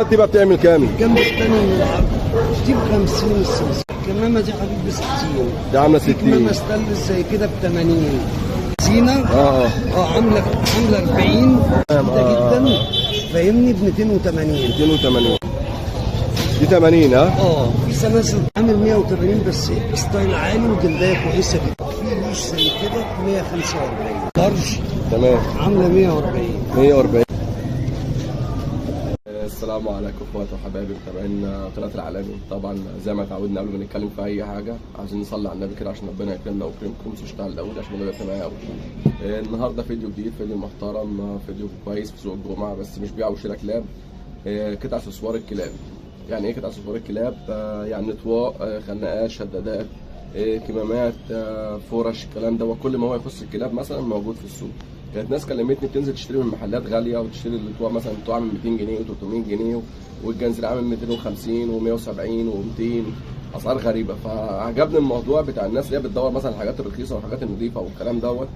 دي بقى بتعمل كام؟ الجنب الثاني من العرض دي ب 50 السلسله، الكمامه دي حبيب ب 60، دي عامله 60، كمامه ستانلس زي كده ب 80 زينه عامله 40 جدا فاهمني ب 280 دي 80 في سلاسل عامل 180 بس ستايل عالي وجلديه كويسه جدا. في ليش زي كده 145 لارج تمام عامله 140. السلام عليكم اخواتي وحبايبي متابعين قناه العالمي. طبعا زي ما تعودنا قبل ما نتكلم في اي حاجه عايزين نصلي على النبي كده عشان ربنا يكرمنا ويكرمكم. تشتغل الاول عشان الموضوع يبقى معايا قوي. النهارده فيديو جديد، فيديو محترم، فيديو كويس في سوق الجمعه، بس مش بيع وشراء كلاب. قطع اكسسوار الكلاب. يعني ايه قطع اكسسوار الكلاب؟ يعني اطواق، خناقات، شدادات، كمامات، فرش، الكلام ده وكل ما هو يخص الكلاب مثلا موجود في السوق. كانت ناس كلمتني بتنزل تشتري من محلات غاليه وتشتري الاطواق مثلا الاطواق عامل 200 جنيه و300 جنيه والجنزير عامل 250 و170 و200، اسعار غريبه. فعجبني الموضوع بتاع الناس اللي هي بتدور مثلا الحاجات الرخيصه والحاجات النظيفه والكلام دوت.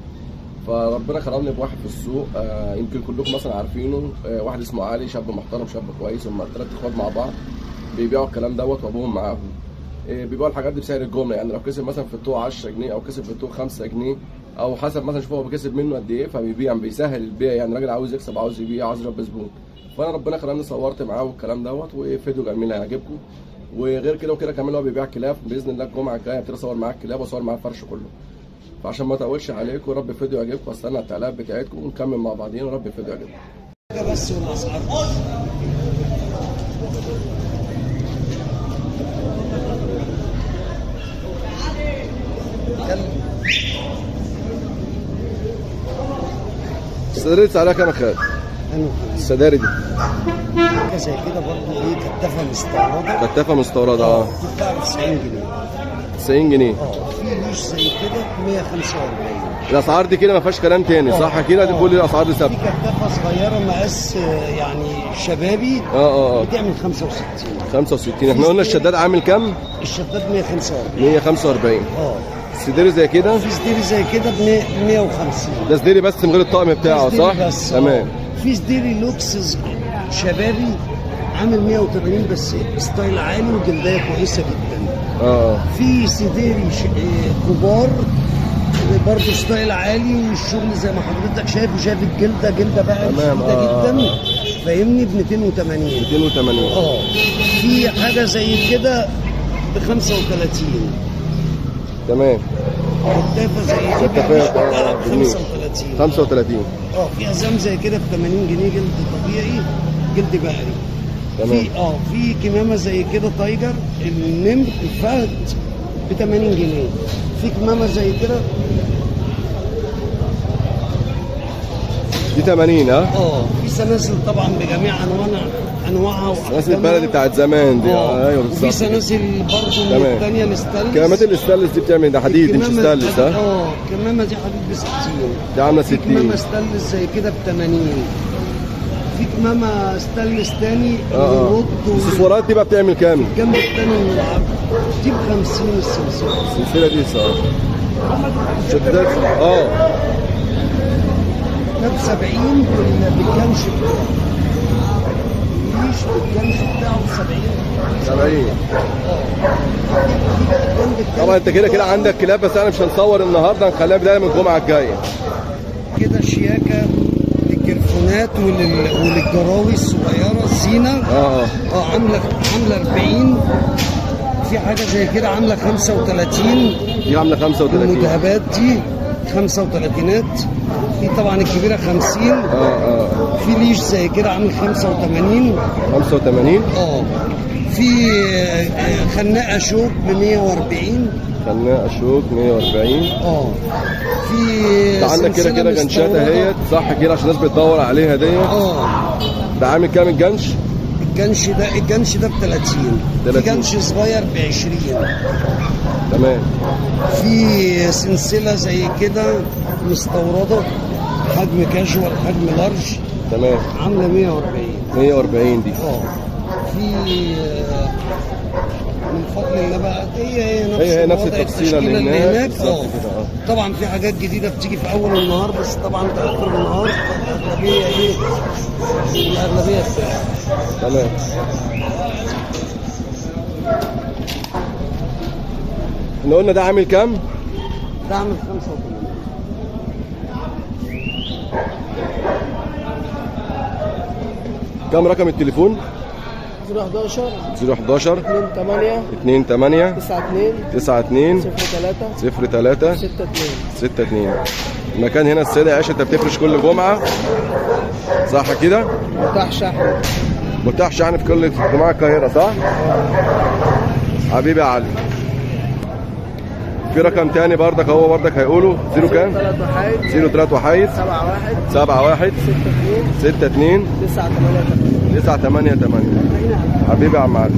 فربنا كرمني بواحد في السوق، يمكن كلكم مثلا عارفينه، واحد اسمه علي، شاب محترم شاب كويس. هم 3 اخوات مع بعض بيبيعوا الكلام دوت وابوهم معاهم. بيبيعوا الحاجات دي بسعر الجمله، يعني لو كسب مثلا في الطوق 10 جنيه او كسب في الطوق 5 جنيه او حسب مثلا شوف هو بيكسب منه قد ايه فبيبيع، بيسهل البيع. يعني راجل عاوز يكسب، عاوز يبيع، عاوز يربي زبون. فانا ربنا كرمني صورت معاه والكلام دوت، وفيديو جميل هيعجبكم. وغير كده وكده كمان هو بيبيع كلاب، باذن الله الجمعه الجايه ابتدي اصور معاه الكلاب واصور معاه الفرش كله. فعشان ما اطولش عليكم، رب الفيديو يعجبكم واستنى التعليقات بتاعتكم ونكمل مع بعضينا. ورب الفيديو يعجبكم. بس والاسعار السداري دي سعرها كام يا خالد؟ السداري دي حاجه زي كده برضه ايه، كتافه مستورده. كتافه مستورده بتتباع ب 90 جنيه. 90 جنيه. في ليش زي كده 145. الاسعار دي كده ما فيهاش كلام تاني، صح كده؟ دي كل الاسعار دي ثابته. في كتافه صغيره مقاس يعني شبابي بتعمل 65. احنا قلنا الشداد عامل كام؟ الشداد 145. 145. السديري زي كده؟ في سديري زي كده ب 150. ده سديري بس من غير الطقم بتاعه، صح؟ بس تمام. في سديري لوكس شبابي عامل 180 بس ستايل عالي وجلديه كويسه جدا. في سديري كبار برضه ستايل عالي والشغل زي ما حضرتك شايف، وشايف الجلده جلده بقى جدا فاهمني ب 280. في حاجه زي كده ب 35. تمام. كتافه زي كده ب 35. في عزام زي كده ب 80 جنيه جلد طبيعي، جلد بقري. تمام. في كمامه زي كده تايجر النمر الفهد ب 80 جنيه. في كمامه زي كده دي 80. في سلاسل طبعا بجميع انواعها سلاسل البلدي بتاعت زمان دي. ايوه بالظبط. وفي سلاسل برضه الثانيه الستانلس. كمامات الستانلس دي بتعمل ده حديد مش ستانلس. الكمامه دي حديد ب 60. دي عامله 60. في كمامه ستانلس زي كده ب 80. في كمامه ستانلس تاني الاكسسوارات دي بقى بتعمل كام؟ الجنب الثاني من العرض دي ب 50 السلسله دي صح. شدات ده ب 70 بالكنش بتاعه. ليش بالكنش بتاعه ب 70. طبعا انت كده عندك كلاب، بس انا مش هنصور النهارده، هنخليها بدايه من الجمعه الجايه. كده شياكه للجرفونات وللجراوي الصغيره الزينه. عامله 40. في حاجه زي كده عامله 35. دي عامله 35. المذهبات دي 35. في طبعا الكبيره 50. في ليش زي كده عامل 85. في خناقه شوك ب 140. خناقه شوك 140. في عندك كده جنشات اهيت، صح كده؟ عشان الناس بتدور عليها ديت. ده عامل كام الجنش؟ الجنش ده ب 30. في جنش صغير ب 20. تمام. في سلسله زي كده مستورده حجم كاجوال حجم لارج. تمام. عامله 140 دي. من فضل الله بقى هي نفس الوضع، التفصيله اللي هناك بالظبط كده. طبعا في حاجات جديده بتيجي في اول النهار، بس طبعا في اخر النهار الاغلبيه الاغلبيه بتاعها. تمام. احنا قلنا ده عامل كام؟ ده عامل 85. كام رقم التليفون؟ 011 011 28 28 92 92 03 03 62. 62. المكان هنا السيدة عائشة، انت بتفرش كل جمعة صح كده؟ متاح شحن. متاح شحن في كل جمعة القاهرة صح؟ حبيبي يا علي. في رقم تاني بردك هو بردك هيقوله 0 كام؟ 03 وحيد 71 62 62 988. 988. حبيبي يا عم علي.